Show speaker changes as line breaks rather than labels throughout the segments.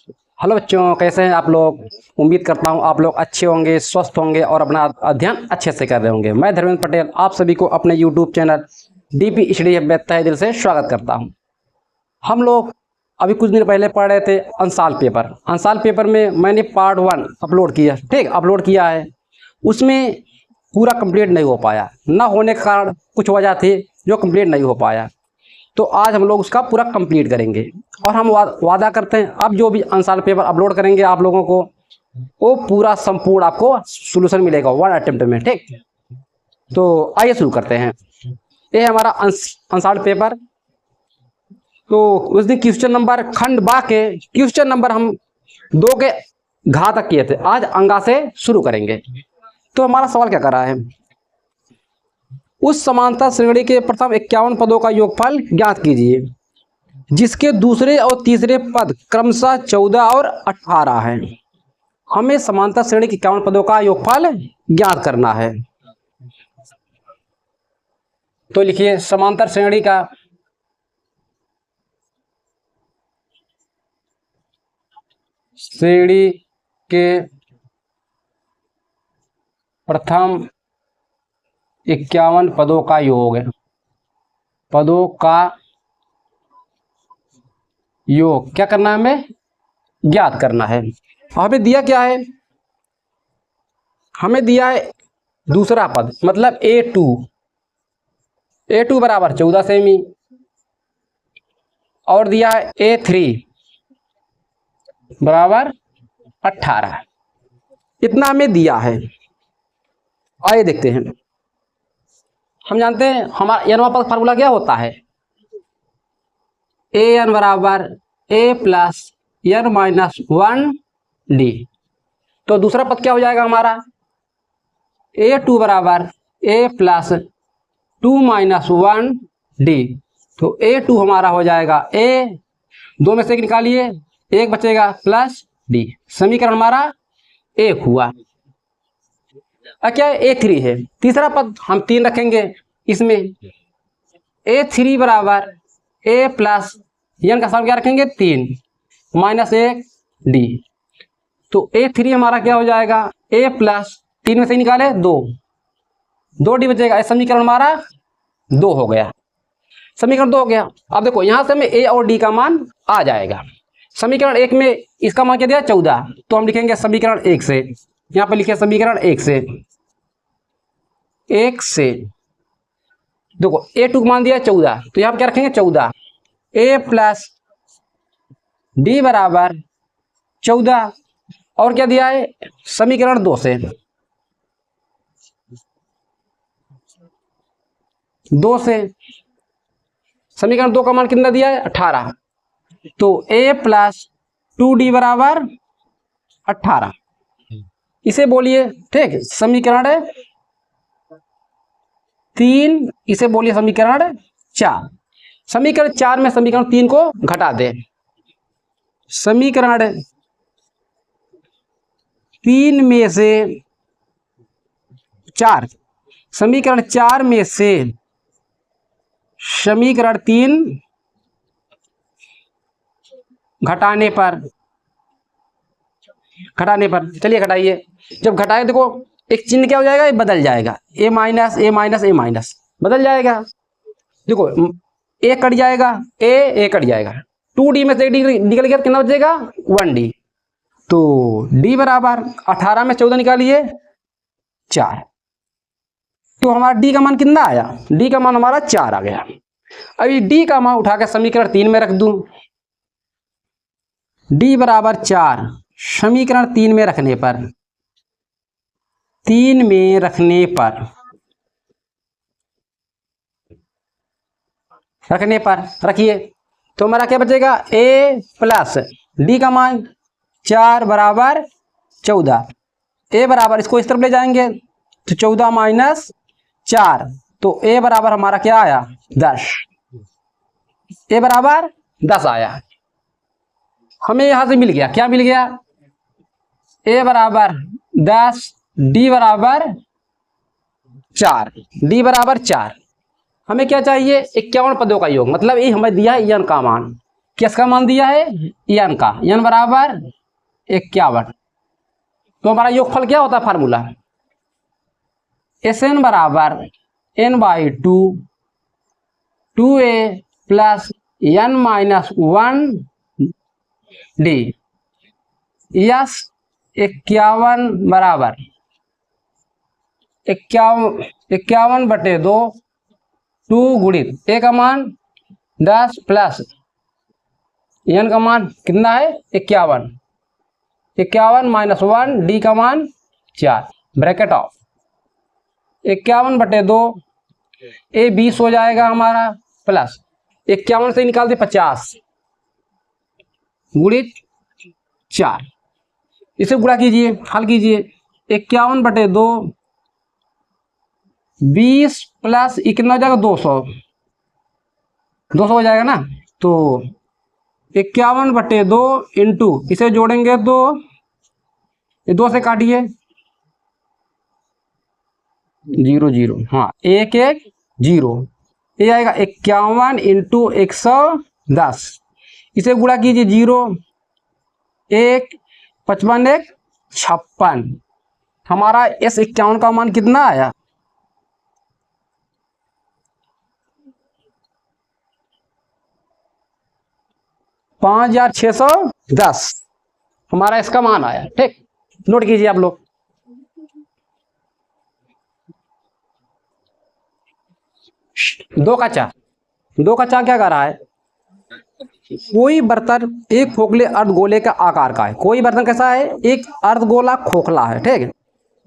Hello बच्चों, कैसे हैं आप लोग। उम्मीद करता हूं आप लोग अच्छे होंगे, स्वस्थ होंगे और अपना अध्ययन अच्छे से कर रहे होंगे। मैं धर्मेंद्र पटेल आप सभी को अपने यूट्यूब चैनल डीपी स्टडी में तहे दिल से स्वागत करता हूं। हम लोग अभी कुछ दिन पहले पढ़ रहे थे अंसाल पेपर में मैंने पार्ट 1 अपलोड किया, ठीक, अपलोड किया है। उसमें पूरा कंप्लीट नहीं हो पाया, ना होने के कारण कुछ वजह थी जो कंप्लीट नहीं हो पाया। तो आज हम लोग उसका पूरा कंप्लीट करेंगे और हम वादा करते हैं अब जो भी अंसाल पेपर अपलोड करेंगे आप लोगों को वो पूरा संपूर्ण आपको सॉल्यूशन मिलेगा 1 अटेम्प्ट में, ठीक। तो आइए शुरू करते हैं। ये है हमारा अंसाल पेपर। तो उस दिन क्वेश्चन नंबर खंड बा के क्वेश्चन नंबर हम 2 के घा तक किए थे, आज अंगा से शुरू करेंगे। तो हमारा सवाल क्या कर रहा है, उस समांतर श्रेणी के प्रथम 51 पदों का योगफल ज्ञात कीजिए जिसके दूसरे और तीसरे पद क्रमशः 14 और 18 हैं। हमें समांतर श्रेणी के 51 पदों का योगफल ज्ञात करना है। तो लिखिए समांतर श्रेणी का श्रेणी के प्रथम 51 पदों का योग, पदों का योग क्या करना है, हमें ज्ञात करना है। हमें दिया क्या है, हमें दिया है दूसरा पद मतलब A2 बराबर 14 सेमी और दिया है A3 बराबर 18। इतना हमें दिया है। आइए देखते हैं। हम जानते हैं हमारा n पद फार्मूला क्या होता है, an बराबर a plus n minus 1d। तो दूसरा पद क्या हो जाएगा हमारा, A2 बराबर a प्लस 2 माइनस 1d। तो A2 हमारा हो जाएगा a, 2 में से एक निकालिए, एक बचेगा प्लस d। समीकरण हमारा एक हुआ। क्या A3 है, तीसरा पद हम 3 रखेंगे इसमें। A3 बराबर a प्लस n का सम क्या रखेंगे 3 माइनस 1d। तो A3 हमारा क्या हो जाएगा, a प्लस 3 में से निकाले 2d बचेगा। समीकरण हमारा 2 हो गया, समीकरण 2 हो गया। अब देखो यहां से हमें a और d का मान आ जाएगा। समीकरण 1 में इसका मान क्या दिया 14, तो हम लिखेंगे समीकरण 1 से, यहां पर लिखे समीकरण 1 से देखो A2 मान दिया 14, तो यहां पर क्या रखेंगे 14, a प्लस d बराबर 14 और क्या दिया है समीकरण 2 से, समीकरण 2 का मान कितना दिया है 18। तो a प्लस 2d बराबर 18 इसे बोलिए, ठीक। समीकरण 3 इसे बोलिए समीकरण 4। समीकरण 4 में समीकरण 3 को घटा दे। समीकरण 3 में से 4, समीकरण 4 में से समीकरण 3 घटाने पर चलिए घटाइए। जब घटाए देखो एक चिन्ह क्या हो जाएगा, ये बदल जाएगा, a माइनस बदल जाएगा। देखो a कट जाएगा, a कट जाएगा, 2d में से d निकल गया, कितना बचेगा 1d। तो d बराबर 18 में 14 निकालिए 4। तो हमारा d का मान कितना आया, d का मान हमारा 4 आ गया। अभी d का मान उठाकर समीकरण 3 में रख दूं, d बराबर 4 समीकरण 3 में रखने पर रखिए तो हमारा क्या बचेगा, a प्लस d का मान 4 बराबर 14, a बराबर इसको इस तरफ ले जाएंगे तो 14 माइनस 4, तो a बराबर हमारा क्या आया 10, a बराबर 10 आया। हमें यहां से मिल गया, क्या मिल गया, a बराबर 10, d बराबर 4। हमें क्या चाहिए 51 पदों का योग, मतलब ये हमें दिया है n का मान। किसका मान दिया है, एन का, एन बराबर 51। तो हमारा योगफल क्या होता है फार्मूला, एस एन बराबर N by two, 2a plus N minus 1 D. Yes 51 बराबर 51/2, 2 गुणित ए का मान 10 प्लस एन का मान कितना है 51, 51 माइनस 1 डी का मान 4, ब्रैकेट ऑफ 51/2, ए 20 हो जाएगा हमारा, प्लस 51 से निकाल दे 50 गुणित 4, इसे गुणा कीजिए, हल कीजिए। 51/2, 20 प्लस कितना हो जाएगा 200, 200 हो जाएगा ना। तो 51/2 इंटू, इसे जोड़ेंगे तो ये 2 से काटिए, 0 0, हाँ 1 1 0, ये आएगा 51 इंटू 110, इसे गुणा कीजिए 0 1 55 1 56, हमारा इस 51 का मान कितना आया, 5610 हमारा इसका मान आया। ठीक, नोट कीजिए आप लोग। दो का चार क्या कर रहा है, कोई बर्तन एक खोखले अर्धगोले का आकार का है, कोई बर्तन कैसा है, एक अर्धगोला खोखला है, ठीक है,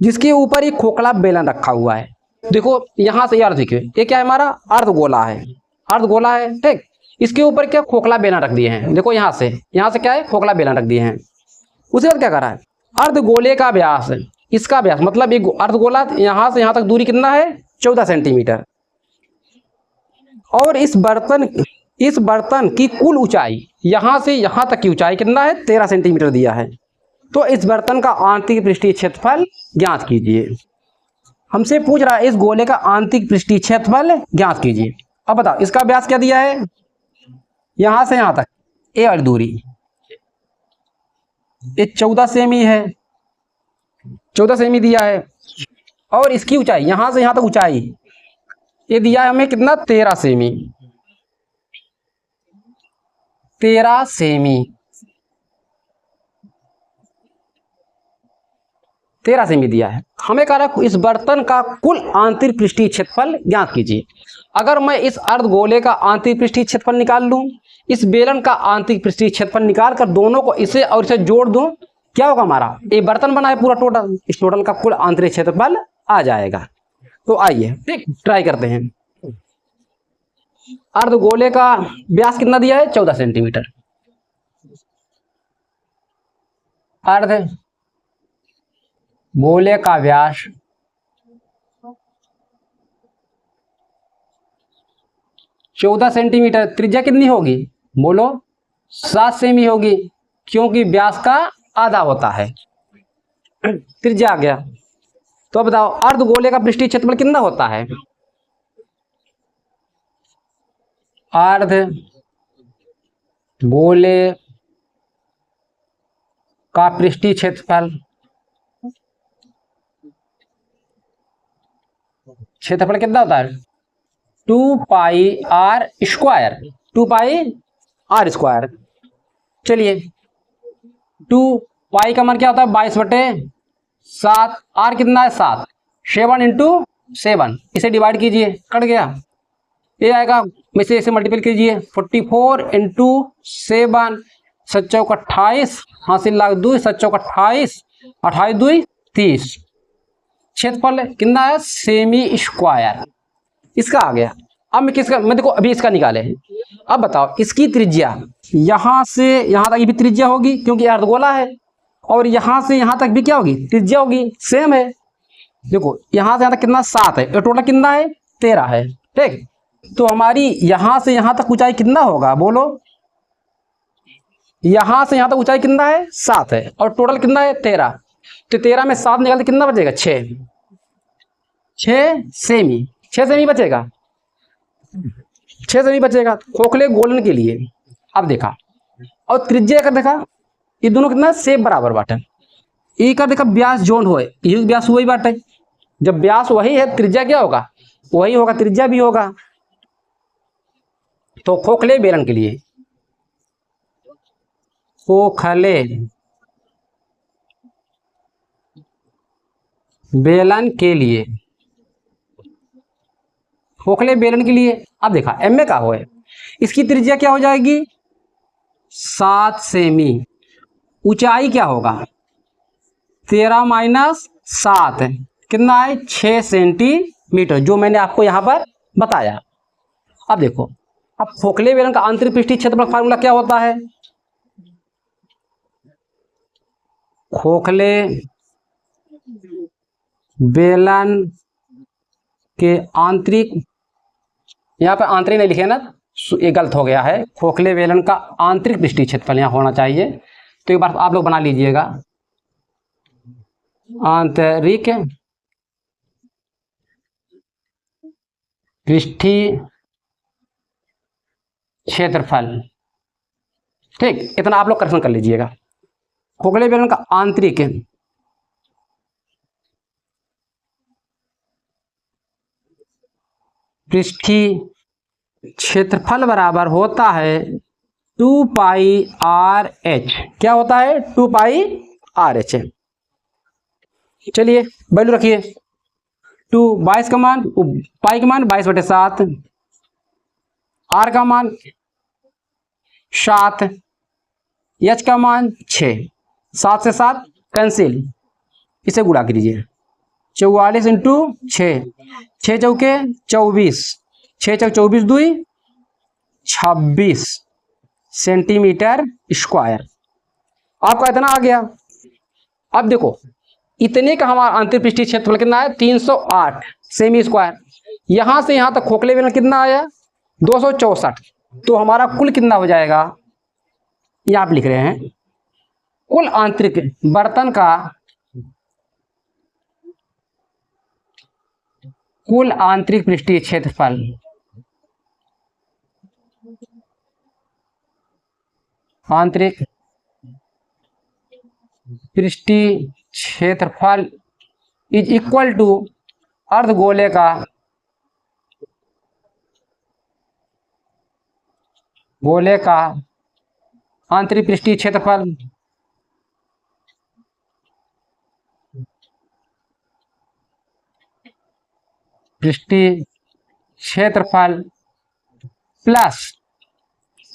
जिसके ऊपर एक खोखला बेलन रखा हुआ है। देखो यहां से यार देखिए, ये क्या है, हमारा अर्धगोला है, अर्धगोला है, ठीक, इसके ऊपर क्या खोखला बेलन रख दिए हैं। देखो यहां से क्या है, खोखला बेलन रख दिए हैं। उसके बाद क्या कर रहा है, अर्धगोले का व्यास, इसका व्यास मतलब एक अर्धगोला यहां से यहां तक दूरी कितना है 14 सेंटीमीटर, और इस बर्तन की कुल ऊंचाई यहां से यहां तक की ऊंचाई कितना है 13 सेंटीमीटर दिया है। तो इस बर्तन का आंतरिक पृष्ठीय क्षेत्रफल ज्ञात कीजिए। हमसे पूछ रहा है इस गोले का आंतरिक पृष्ठीय क्षेत्रफल ज्ञात कीजिए। अब बताओ इसका व्यास क्या दिया है, यहां से यहां तक ए वाली दूरी ये 14 सेमी है, 14 सेमी दिया है, और इसकी ऊंचाई यहां से यहां तक ऊंचाई ये दिया है हमें कितना 13 सेमी, 13 सेमी, 13 सेमी दिया है। हमें कह रहा है इस बर्तन का कुल आंतरिक पृष्ठीय क्षेत्रफल ज्ञात कीजिए। अगर मैं इस अर्धगोले का आंतरिक पृष्ठीय क्षेत्रफल निकाल लूं, इस बेलन का आंतरिक पृष्ठीय क्षेत्रफल निकाल कर दोनों को इसे और इसे जोड़ दूं, क्या होगा, हमारा ये बर्तन बना है पूरा टोटल, इस टोटल का कुल आंतरिक क्षेत्रफल आ जाएगा। तो आइए ठीक ट्राई करते हैं। अर्धगोले का व्यास कितना दिया है 14 सेंटीमीटर, अर्धगोले का व्यास 14 सेंटीमीटर, त्रिज्या कितनी होगी बोलो 7 सेमी होगी, क्योंकि व्यास का आधा होता है, त्रिज्या आ गया। तो बताओ अर्धगोले का पृष्ठीय क्षेत्रफल कितना होता है, अर्धगोले का पृष्ठीय क्षेत्रफल कितना होता है 2 pi r square, 2 pi r square. चलिए 2 पाई का मान क्या होता है 22/7, आर कितना है 7, 7 इंटू 7, इसे डिवाइड कीजिए, कट गया, ये आएगा, इसे मल्टीपल कीजिए 44 इंटू 7, 7 चौक 28, हासिल लाख 2, 7 चौक 28, 28 2 30, क्षेत्रफल कितना है सेमी स्क्वायर, इसका आ गया। अब मैं देखो अभी इसका निकाले हैं। अब बताओ इसकी त्रिज्या यहां से यहां तक भी त्रिज्या होगी क्योंकि अर्धगोला है, और यहां से यहां तक भी क्या होगी त्रिज्या होगी, सेम है। देखो यहां से यहां तक कितना 7 है, टोटल कितना है 13 है, ठीक। तो हमारी यहां से यहां तक ऊंचाई कितना होगा बोलो, यहां से यहां तक ऊंचाई कितना है 7 है, और टोटल कितना है 13, तो 13 में 7 निकालते कितना बचेगा 6 सेमी, 6 सेमी बचेगा, 6 सेमी बचेगा खोखले गोलन के लिए। अब देखा, और त्रिज्या का देखा, ये दोनों कितना सेम बराबर बाटे। ई का देखा व्यास जोन हो, ये व्यास वही बाटे। जब व्यास वही है, त्रिज्या क्या होगा, वही होगा, त्रिज्या भी होगा। तो खोखले बेलन के लिए, खोखले बेलन के लिए, खोखले बेलन के लिए, अब देखा एम ए का हो है, इसकी त्रिज्या क्या हो जाएगी 7 सेमी, ऊंचाई क्या होगा 13 माइनस 7, कितना है 6 सेंटीमीटर, जो मैंने आपको यहां पर बताया। अब देखो, अब खोखले बेलन का आंतरिक पृष्ठीय क्षेत्रफल फार्मूला क्या होता है, खोखले बेलन के आंतरिक, यहां पर आंतरिक नहीं लिखे ना, ये गलत हो गया है, खोखले बेलन का आंतरिक पृष्ठीय क्षेत्रफल यहां होना चाहिए। तो एक बार आप लोग बना लीजिएगा, आंतरिक पृष्ठीय क्षेत्रफल, ठीक, इतना आप लोग करेक्शन कर लीजिएगा। खोखले बेलन का आंतरिक पृष्ठीय क्षेत्रफल बराबर होता है 2 पाई आर एच, क्या होता है 2 पाई आर एच। चलिए वैल्यू रखिए, 2 22 का मान, पाई का मान 22/7, आर का मान 7, एच का मान 6, 7 से 7 कैंसिल, इसे गुणा कीजिए, 44 इंटू 6, 6 चौके 24, 6 चौक 24 दूई 26 सेंटीमीटर स्क्वायर, आपका इतना आ गया। अब देखो, इतने का हमारा आंतरिक पृष्ठीय क्षेत्रफल कितना है 308 सेमी स्क्वायर, यहां से यहां तक खोखले बेलन कितना आया 264, तो हमारा कुल कितना हो जाएगा, ये आप लिख रहे हैं, कुल आंतरिक बर्तन का, कुल आंतरिक पृष्ठीय क्षेत्रफल, आंतरिक पृष्ठीय क्षेत्रफल इज इक्वल टू अर्धगोले का, गोले का आंतरिक पृष्ठीय क्षेत्रफल पृष्ठीय क्षेत्रफल प्लस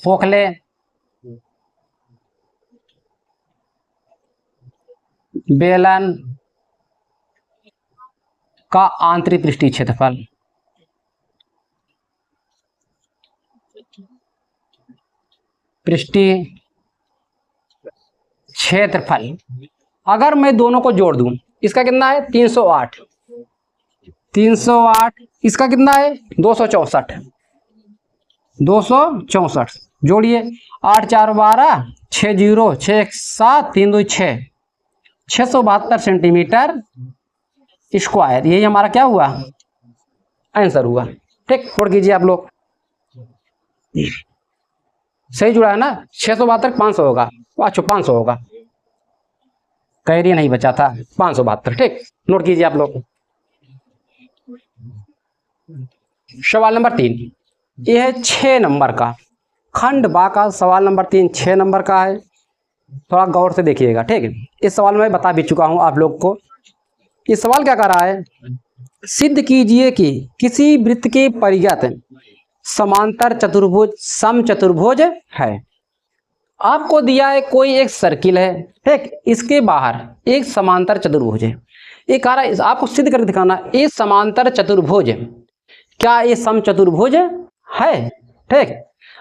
खोखले बेलन का आंतरिक पृष्ठीय क्षेत्रफल, पृष्ठीय क्षेत्रफल। अगर मैं दोनों को जोड़ दूं, इसका कितना है 308, 308, इसका कितना है 264, 264 जोड़िए, 8 4 12, 6 0 6 1 7 3 2 6, 672 सेंटीमीटर स्क्वायर, यही हमारा क्या हुआ आंसर हुआ। ठीक, नोट कीजिए आप लोग, सही जुड़ा है ना, 672 500 होगा, अच्छा 500 होगा, कैरियर नहीं बचा था, 572, ठीक, नोट कीजिए आप लोग। सवाल नंबर 3, यह है 6 नंबर का, खंड बा का सवाल नंबर 3 6 नंबर का है, थोड़ा गौर से देखिएगा, ठीक है। इस सवाल में बता भी चुका हूं आप लोग को। ये सवाल क्या कर रहा है, सिद्ध कीजिए कि किसी वृत्त के परिगत समांतर चतुर्भुज समचतुर्भुज है। आपको दिया है कोई एक सर्किल है, ठीक, इसके बाहर एक समांतर चतुर्भुज है, ये कह रहा है आपको सिद्ध करके दिखाना, ये समांतर चतुर्भुज क्या ये समचतुर्भुज है, ठीक,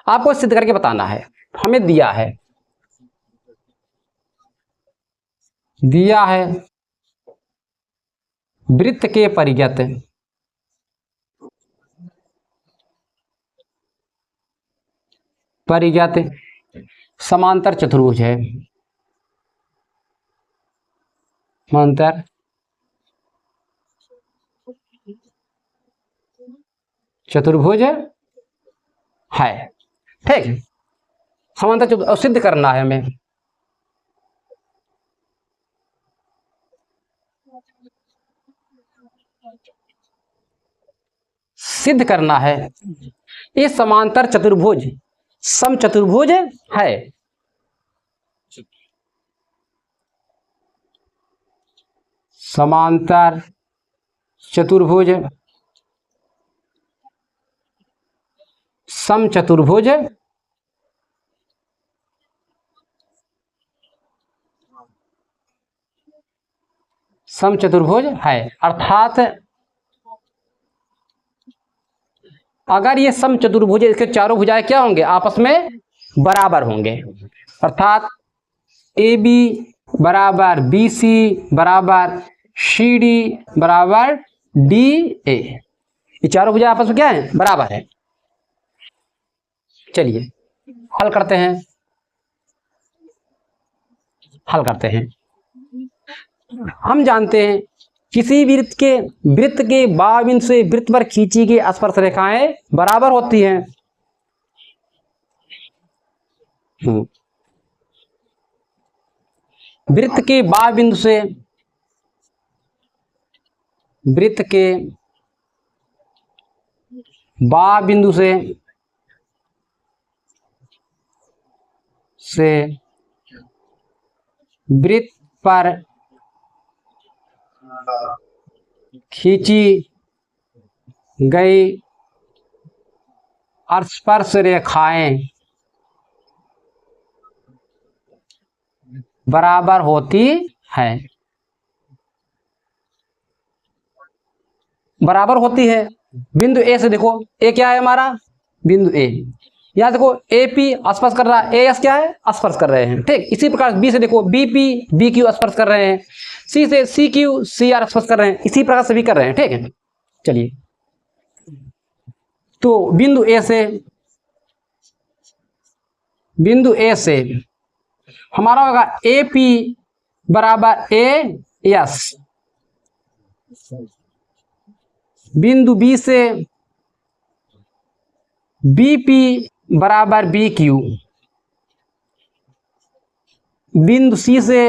आपको सिद्ध करके बताना है। हमें दिया है वृत्त के परिगत समांतर चतुर्भुज है, समांतर चतुर्भुज है, ठीक। समांतर चतुर्भुज सिद्ध करना है हमें। सिद्ध करना है ये समांतर चतुर्भुज समचतुर्भुज है। समांतर चतुर्भुज समचतुर्भुज समचतुर्भुज है। अर्थात अगर ये समचतुर्भुज, इसके चारों भुजाएं क्या होंगे, आपस में बराबर होंगे। अर्थात ए बी बराबर बी सी बराबर सी डी बराबर डी ए, ये चारों भुजाएं आपस में क्या है, बराबर है। चलिए हल करते हैं, हल करते हैं। हम जानते हैं किसी वृत्त के बाह्य बिंदु से वृत्त पर खींची गई स्पर्श रेखाएं बराबर होती हैं। वृत्त के बाह्य बिंदु से वृत्त के बाह्य बिंदु से वृत्त पर खींची गई स्पर्श रेखाएं बराबर होती है। बराबर होती है। बिंदु ए से देखो, ए क्या है हमारा, बिंदु ए। यहां देखो ए पी स्पर्श कर रहा है, ए एस क्या है, स्पर्श कर रहे हैं, ठीक। इसी प्रकार बी से देखो बी पी बी क्यू स्पर्श कर रहे हैं, सी से सी क्यू सी आर स्पर्श कर रहे हैं, इसी प्रकार से भी कर रहे हैं, ठीक है। चलिए तो बिंदु ए से हमारा होगा ए पी बराबर ए एस, बिंदु बी से बी पी बराबर बी क्यू, बिंदु सी से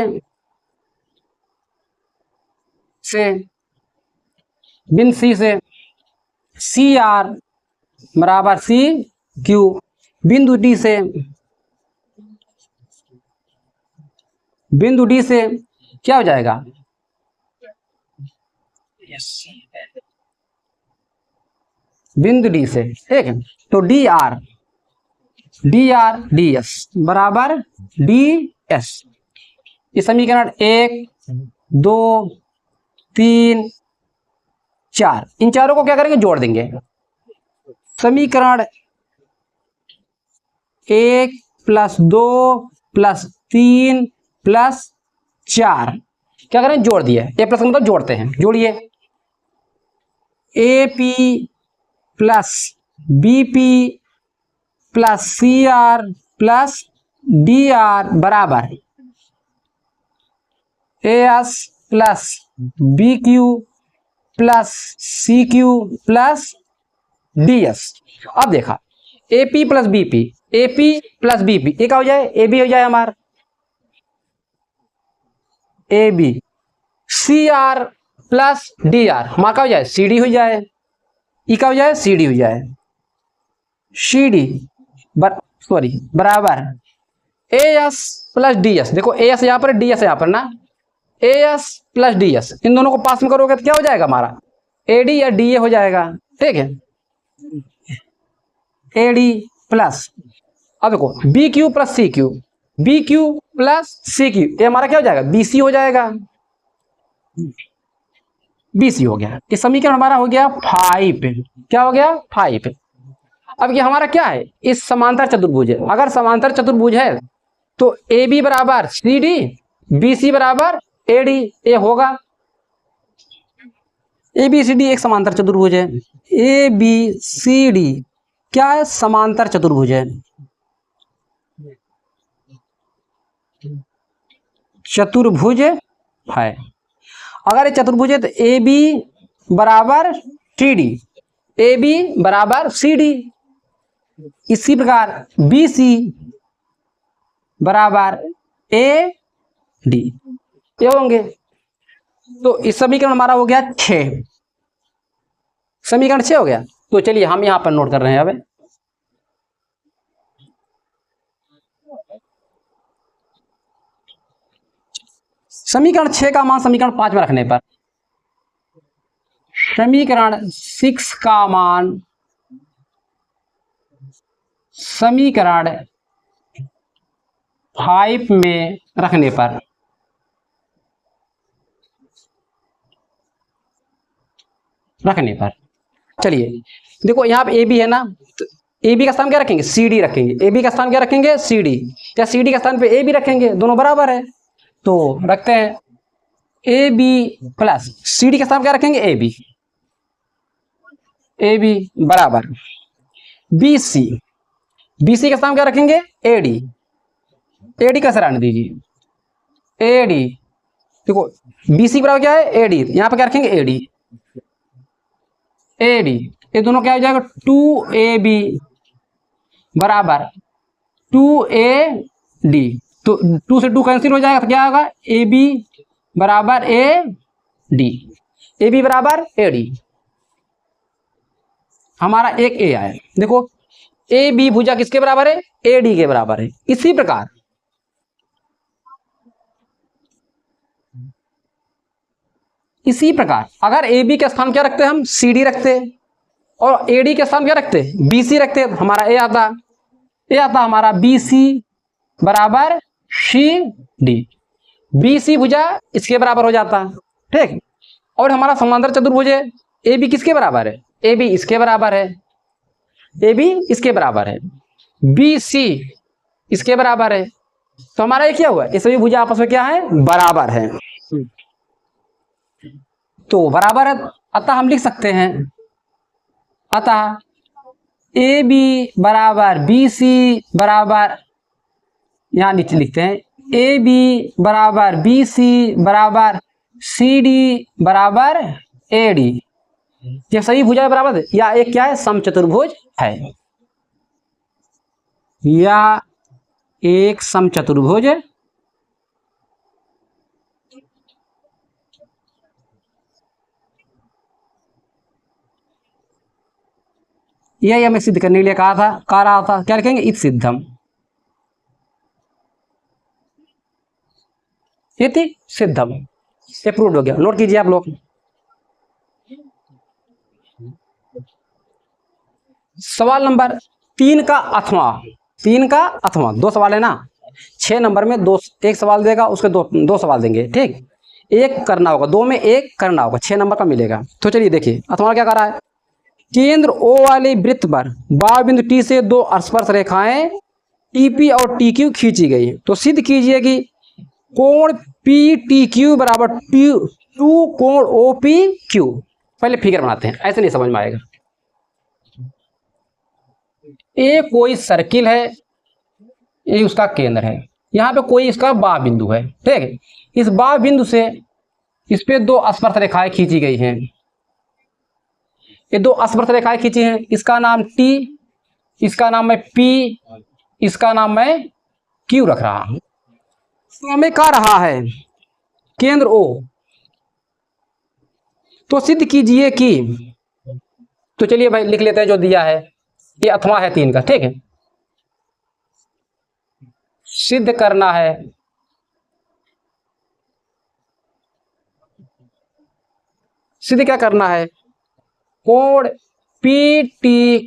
सी आर बराबर सी क्यू, बिंदु डी से क्या हो जाएगा, बिंदु डी से, ठीक है। तो डी आर डी एस बराबर डी एस। ये समीकरण 1 2 3 4, इन चारों को क्या करेंगे, जोड़ देंगे। समीकरण 1 + 2 + 3 + 4 क्या करें, जोड़ दिए। ए प्लस मतलब जोड़ते हैं, जोड़िए। A P plus B P plus C R plus D R बराबर A S plus B Q plus C Q plus D S. अब देखा A P plus B P, A P plus B P, ये क्या हो जाए, A B हो जाए हमारा, A B. C R plus D R हमारा क्या हो जाए, सी डी हो जाए, ई का हो जाए, सी डी हो जाए, सी डी बराबर A S plus D S. देखो ए एस यहां पर, डी एस यहां पर ना, A S plus D S, इन दोनों को पास में करोगे तो क्या हो जाएगा हमारा, ए डी या डी ए हो जाएगा, ठीक है। ए डी प्लस, अब देखो B Q plus C Q, B Q plus C Q, ये हमारा क्या हो जाएगा, बी सी हो जाएगा, बी सी हो गया। ये समीकरण हमारा हो गया 5, क्या हो गया 5। अब ये हमारा क्या है, इस समांतर चतुर्भुज है। अगर समांतर चतुर्भुज है तो ए बी बराबर सी डी, बी सी बराबर ए डी, ये होगा। ए बी सी डी एक समांतर चतुर्भुज है, ए बी सी डी क्या है, समांतर चतुर्भुज है। चतुर्भुज है। अगर ये चतुर्भुज है तो ए बी बराबर टी डी, ए बी बराबर सी डी। इसी प्रकार बी सी बराबर ए डी, ये होंगे। तो इस समीकरण हमारा हो गया 6, समीकरण 6 हो गया। तो चलिए हम यहां पर नोट कर रहे हैं। अब समीकरण 6 का मान समीकरण 5 में रखने पर समीकरण 6 का मान समीकरण 5 में रखने पर चलिए देखो यहाँ पे ए बी है ना, तो ए बी का स्थान क्या रखेंगे, सी डी रखेंगे। ए बी का स्थान क्या रखेंगे, सी डी, या सी डी का स्थान पे ए बी रखेंगे, दोनों बराबर है। तो रखते हैं A B plus C D का स्थान क्या रखेंगे, ए बी, ए बी बराबर बी सी, बी सी का स्थान क्या रखेंगे, ए डी, ए डी का सराहना दीजिए, ए डी। देखो बी सी बराबर क्या है, ए डी, यहां पर क्या रखेंगे, ए डी, ए डी, ये दोनों क्या हो जाएगा, 2ab बराबर 2ad। तो 2 से 2 कैंसिल हो जाएगा, तो क्या होगा, ए बी बराबर ए डी, ए बी बराबर ए डी। हमारा एक ए आया। देखो ए बी भुजा किसके बराबर है, ए डी के बराबर है। इसी प्रकार अगर ए बी के स्थान क्या रखते हैं, हम सी डी रखते, और ए डी के स्थान क्या रखते, बी सी रखते, तो हमारा ए आता हमारा बी सी बराबर सी डी, बी सी भुजा इसके बराबर हो जाता, ठीक। और हमारा समांतर चतुर्भुज है, ए बी किसके बराबर है, ए बी इसके बराबर है, ए बी इसके बराबर है, बी सी इसके बराबर है। तो हमारा ये क्या हुआ, ये सभी भुजा आपस में क्या है, बराबर है। तो बराबर है, अतः हम लिख सकते हैं, अतः ए बी बराबर बी सी बराबर, यहां नीचे लिखते हैं, ए बी बराबर बी सी बराबर सी डी बराबर ए डी। ये सभी भुजाएं बराबर है, या एक क्या है, समचतुर्भुज है, या एक समचतुर्भुज है। यही हमें सिद्ध करने के लिए कहा रहा था, क्या लिखेंगे, इत सिद्धम, इति सिद्धम, ये प्रूव हो गया। नोट कीजिए आप लोग। सवाल नंबर 3 का अथवा 2 सवाल है ना, 6 नंबर में 2, एक सवाल देगा, उसके दो सवाल देंगे, ठीक। एक करना होगा, 2 में एक करना होगा, 6 नंबर का मिलेगा। तो चलिए देखिए अथवा क्या कर रहा है, केंद्र ओ वाले वृत्त पर बाह्य बिंदु टी से 2 स्पर्श रेखाएं टीपी और टी क्यू खींची गई। तो सिद्ध कीजिए कि कोण पी टी क्यू बराबर 2 कोण ओ पी क्यू। पहले फिगर बनाते हैं, ऐसे नहीं समझ में आएगा। ए कोई सर्किल है, ये उसका केंद्र है, यहाँ पे कोई इसका बाह्य बिंदु है, ठीक है। इस बाह्य बिंदु से इस पे 2 स्पर्श रेखाएं खींची गई हैं, ये 2 स्पर्श रेखाएं खींची हैं, इसका नाम टी, इसका नाम मैं पी, इसका नाम मैं क्यू रख रहा हूं। तो हमें कह रहा है केंद्र ओ, तो सिद्ध कीजिए कि, तो चलिए भाई लिख लेते हैं जो दिया है, ये अथवा है 3 का, ठीक है। सिद्ध करना है सिद्ध क्या करना है, कोण पी टी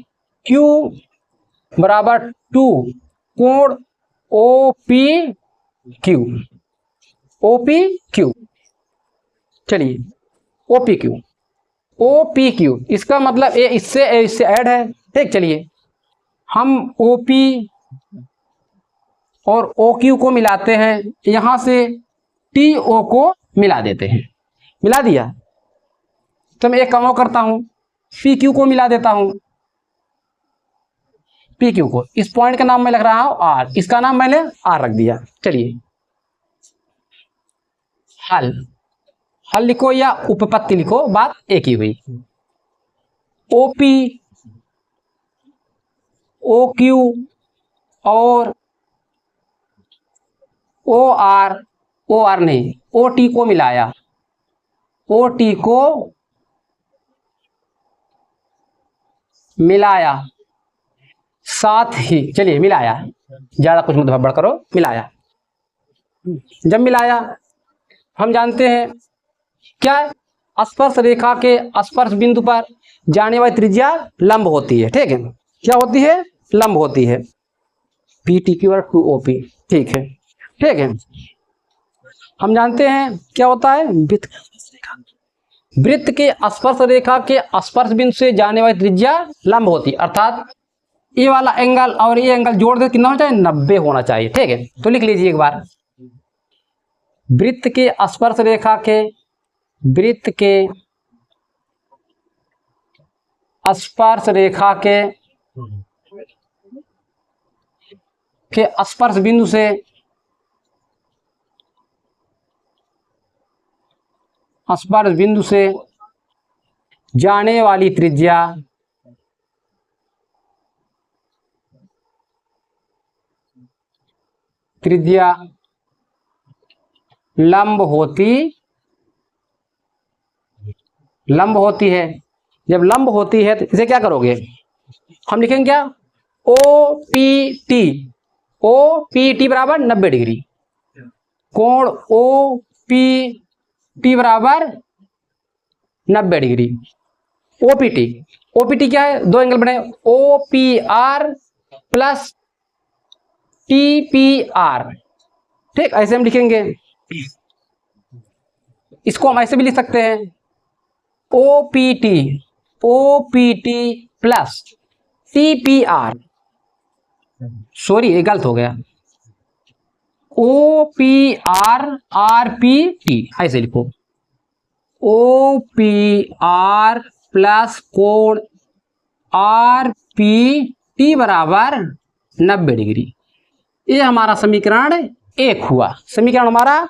क्यू बराबर 2 कोण O P Q, O P Q. चलिए ओ पी क्यू इसका मतलब ए इससे ऐड है, ठीक। चलिए हम ओ पी और ओ क्यू को मिलाते हैं, यहां से टी ओ को मिला देते हैं, मिला दिया। तो मैं एक काम करता हूं, पी क्यू को मिला देता हूं, पी क्यू को, इस पॉइंट का नाम मैं लिख रहा हूं आर, इसका नाम मैंने आर रख दिया। चलिए हल लिखो या उपपत्ति लिखो, बात एक ही हुई। ओपी ओ क्यू और ओ आर नहीं, ओ टी को मिलाया, ओ टी को मिलाया, साथ ही, चलिए मिलाया, ज्यादा कुछ मत भड़बड़ करो, मिलाया। जब मिलाया, हम जानते हैं क्या है, स्पर्श रेखा के स्पर्श बिंदु पर जाने वाली त्रिज्या लंब होती है, ठीक है। क्या होती है? लंब होती है। P T Q R 2 O P, ठीक है, ठीक है। हम जानते हैं क्या होता है, वृत्त के स्पर्श रेखा के स्पर्श बिंदु से जाने वाली त्रिज्या लंब होती है, अर्थात ये वाला एंगल और ये एंगल जोड़ दे कितना होना चाहिए, 90 होना चाहिए, ठीक है। तो लिख लीजिए एक बार, वृत्त के स्पर्श रेखा के, वृत्त के स्पर्श रेखा के स्पर्श बिंदु से स्पर्श बिंदु से जाने वाली त्रिज्या लंब होती है। जब लंब होती है तो इसे क्या करोगे, हम लिखेंगे क्या, ओ पी टी बराबर 90 डिग्री, कोण ओ पी टी बराबर 90 डिग्री। ओपीटी क्या है, दो एंगल बने, O P R plus T P R, ठीक, ऐसे हम लिखेंगे। इसको हम ऐसे भी लिख सकते हैं, O P T plus T P R, sorry ये गलत हो गया, O P R P T, ऐसे लिखो, ओ पी आर प्लस कोण आर पी टी बराबर 90 डिग्री। ये हमारा समीकरण 1 हुआ, समीकरण हमारा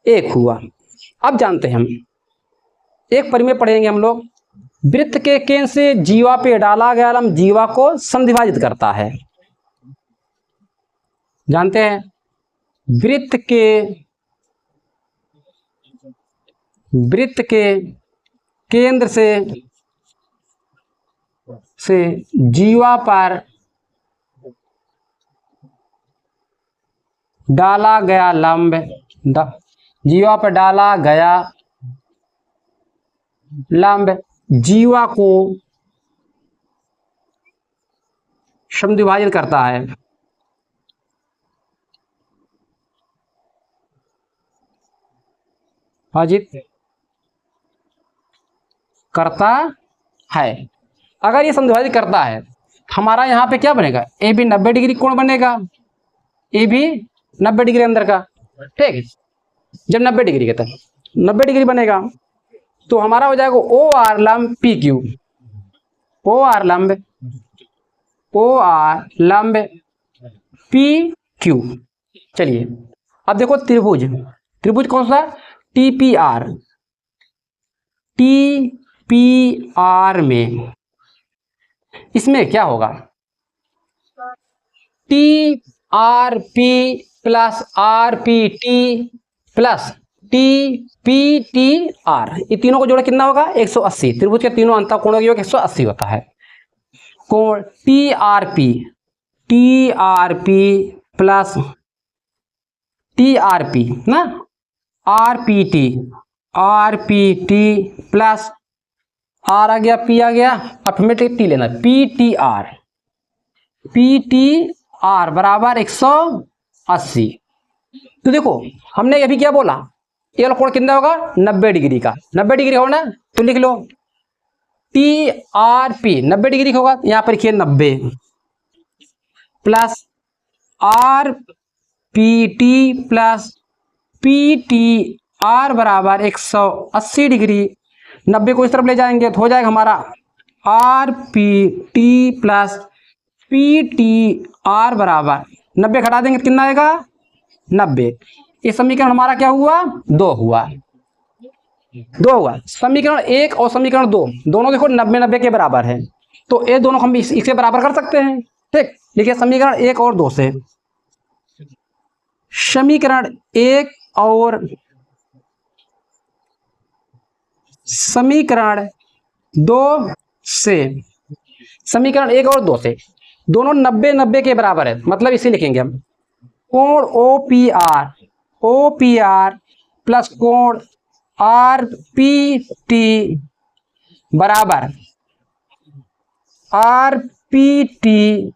1 हुआ। अब जानते हैं हम, एक परिमेय पढ़ेंगे हम लोग, वृत्त के केंद्र से जीवा पे डाला गया लंब जीवा को समद्विभाजित करता है। जानते हैं, वृत्त के केंद्र से जीवा पर डाला गया लंब, जीवा पर डाला गया लंब जीवा को समद्विभाजित करता है। भाजित करता है। अगर ये समद्विभाजित करता है, हमारा यहाँ पे क्या बनेगा, ए बी 90 डिग्री कोण बनेगा, ए बी 90 डिग्री अंदर का, ठीक है। जब 90 डिग्री का तब 90 डिग्री बनेगा तो हमारा हो जाएगा ओ आर लंब पी क्यू, ओ आर लंब पी क्यू। चलिए अब देखो त्रिभुज कौन सा, टी पी आर में, इसमें क्या होगा, T R P plus are P T plus T P T are, ये तीनों को जोड़े कितना होगा, 180। त्रिभुज के तीनों अंतःकोणों का योग 180 होता है। कोण T R P plus T R P ना, R P T plus R आ गया, पी आ गया, ऑटोमेटिक टी लेना, पी टी आर बराबर 180। तो देखो हमने अभी क्या बोला, ये वाला कोण कितना होगा, 90 डिग्री का, 90 डिग्री होना, तो लिख लो टी आर पी 90 डिग्री होगा, यहां पर लिखिए 90 plus are P T plus P T R बराबर 180 डिग्री। 90 को इस तरफ ले जाएंगे तो हो जाएगा हमारा are P T plus P T R बराबर 90 घटा देंगे कितना आएगा, 90। ये समीकरण हमारा क्या हुआ, 2 हुआ। समीकरण 1 और समीकरण 2 दोनों देखो 90-90 के बराबर है, तो ये दोनों हम इसके बराबर कर सकते हैं, ठीक। देखिए समीकरण 1 और 2 से समीकरण 1 और समीकरण 2 से, समीकरण 1 और 2 से दोनों 90-90 के बराबर है, मतलब इसे लिखेंगे हम कोण ओ पी आर प्लस कोण आर पी टी बराबर आर पी टी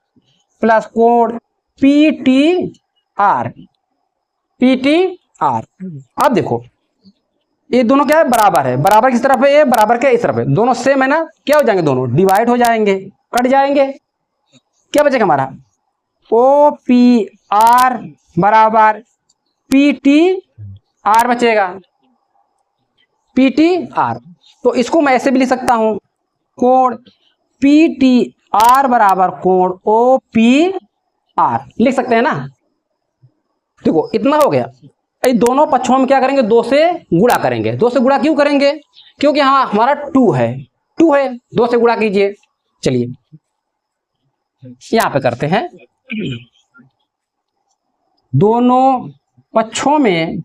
प्लस कोण पी टी आर। अब देखो ये दोनों क्या है, बराबर है, बराबर किस तरफ है, ये बराबर क्या इस तरफ है, दोनों सेम है ना, क्या हो जाएंगे, दोनों डिवाइड हो जाएंगे, कट जाएंगे, क्या बचेगा हमारा ओ पी आर बराबर पी टी आर बचेगा, पी टी आर। तो इसको मैं ऐसे भी लिख सकता हूं, कोण पी टी आर बराबर कोण ओ पी आर, लिख सकते हैं ना। देखो इतना हो गया। इन दोनों पक्षों में क्या करेंगे, 2 से गुणा करेंगे। 2 से गुणा क्यों करेंगे, क्योंकि हाँ हमारा 2 है, 2 से गुणा कीजिए। चलिए यहां पे करते हैं, दोनों पक्षों में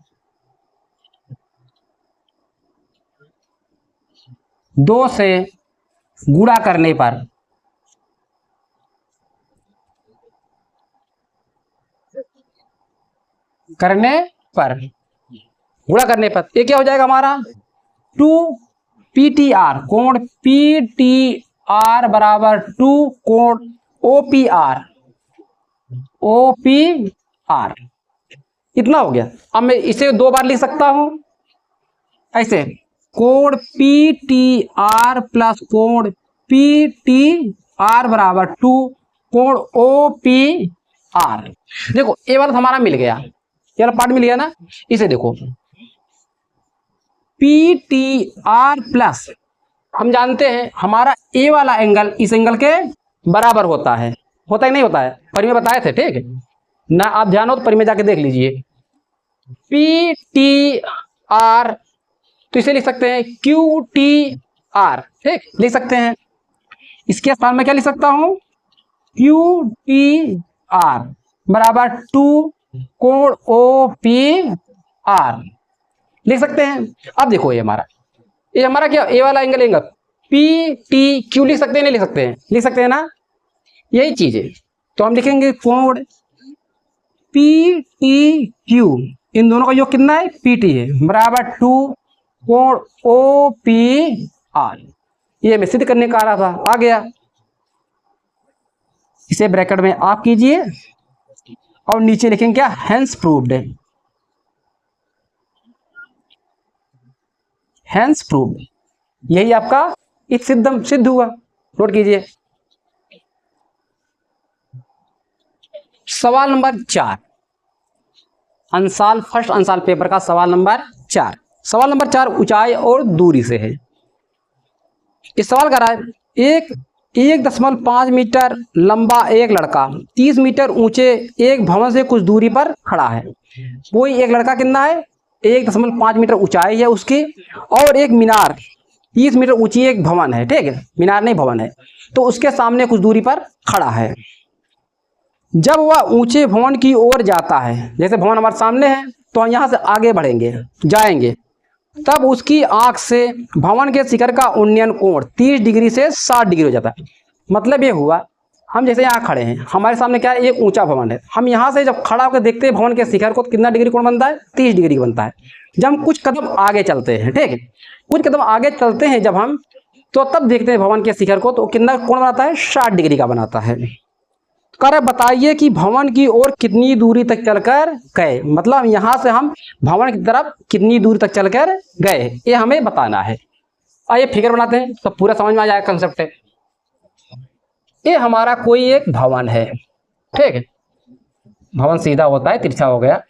2 से गुणा करने पर गुणा करने पर ये क्या हो जाएगा हमारा 2 पी टी आर, कोण पी टी आर बराबर 2 कोण ओ पी आर, इतना हो गया। अब मैं इसे 2 बार लिख सकता हूं ऐसे, कोण पी टी आर प्लस कोण पी टी आर बराबर 2 कोण ओ पी आर। देखो ये वाला हमारा मिल गया, ये वाला पार्ट मिल गया ना। इसे देखो पी टी आर प्लस, हम जानते हैं हमारा ए वाला एंगल इस एंगल के बराबर होता है कि नहीं होता है, पर में बताए थे, ठीक है ना, आप ध्यान हो तो पर में जाके देख लीजिए। पी टी आर तो इसे लिख सकते हैं क्यू टी आर, ठीक लिख सकते हैं। इसके स्थान में क्या लिख सकता हूं, क्यू टी आर बराबर 2 कोण ओ पी आर, लिख सकते हैं। अब देखो ये हमारा क्या, ए वाला एंगल पी टी क्यू लिख सकते हैं, नहीं लिख सकते हैं, लिख सकते हैं ना, यही चीज है। तो हम लिखेंगे कोण पी टी क्यू, इन दोनों का योग कितना है, पी टी है, बराबर 2 कोण ओ पी आर। ये मैं सिद्ध करने का आ रहा था, आ गया। इसे ब्रैकेट में आप कीजिए और नीचे लिखेंगे क्या, हेंस प्रूव्ड, हेंस प्रूव्ड, यही आपका एक सिद्ध हुआ। नोट कीजिए। सवाल नंबर 4, फर्स्ट अंसाल पेपर का सवाल नंबर 4। सवाल नंबर 4 ऊंचाई और दूरी से है। इस सवाल का रहा है 1.5 मीटर लंबा एक लड़का 30 मीटर ऊंचे एक भवन से कुछ दूरी पर खड़ा है। वही एक लड़का कितना है, 1.5 मीटर ऊंचाई है उसकी, और एक मीनार 30 मीटर ऊंची एक भवन है, ठीक है, मीनार नहीं भवन है, तो उसके सामने कुछ दूरी पर खड़ा है। जब वह ऊंचे भवन की ओर जाता है, जैसे भवन हमारे सामने है तो हम यहाँ से आगे बढ़ेंगे जाएंगे, तब उसकी आंख से भवन के शिखर का उन्नयन कोण 30 डिग्री से 60 डिग्री हो जाता है। मतलब ये हुआ, हम जैसे यहाँ खड़े हैं, हमारे सामने क्या है, एक ऊंचा भवन है, हम यहाँ से जब खड़ा होकर देखते हैं भवन के शिखर को, तो कितना डिग्री कोण बनता है, 30 डिग्री बनता है। जब हम कुछ कदम आगे चलते हैं, ठीक है, कुछ कदम आगे चलते हैं जब हम, तो तब देखते हैं भवन के शिखर को, तो कितना कोण बनाता है, 60 डिग्री का बनाता है। कर बताइए कि भवन की ओर कितनी दूरी तक चलकर गए, मतलब यहाँ से हम भवन की तरफ कितनी दूरी तक चलकर गए, ये हमें बताना है। आइए फिगर बनाते हैं तो पूरा समझ में आ जाएगा कंसेप्ट है। ये हमारा कोई एक भवन है, ठीक है, भवन सीधा होता है, तिरछा हो गया,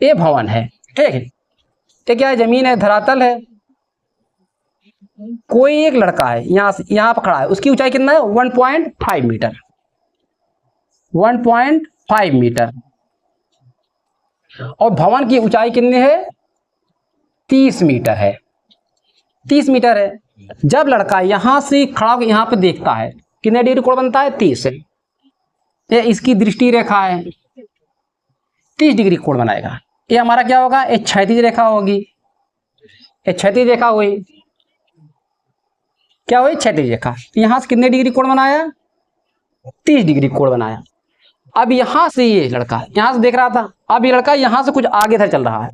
ये भवन है, ठीक है। ये क्या है, जमीन है, धरातल है। कोई एक लड़का है यहाँ पर खड़ा है, उसकी ऊंचाई कितना है, 1.5 मीटर, 1.5 मीटर, और भवन की ऊंचाई कितनी है, 30 मीटर है, 30 मीटर है। जब लड़का यहां से खड़ा होकर यहाँ पे देखता है, कितने डिग्री कोण बनता है, 30 है। ये इसकी दृष्टि रेखा है, 30 डिग्री कोण बनाएगा। ये हमारा क्या होगा, एक क्षैतिज रेखा होगी, एक क्षैतिज रेखा हुई, क्या हुई, क्षैतिज रेखा। यहां से कितने डिग्री कोण बनाया, 30 डिग्री कोण बनाया। अब यहां से ये लड़का यहां से देख रहा था, अब ये लड़का यहां से कुछ आगे इधर चल रहा है,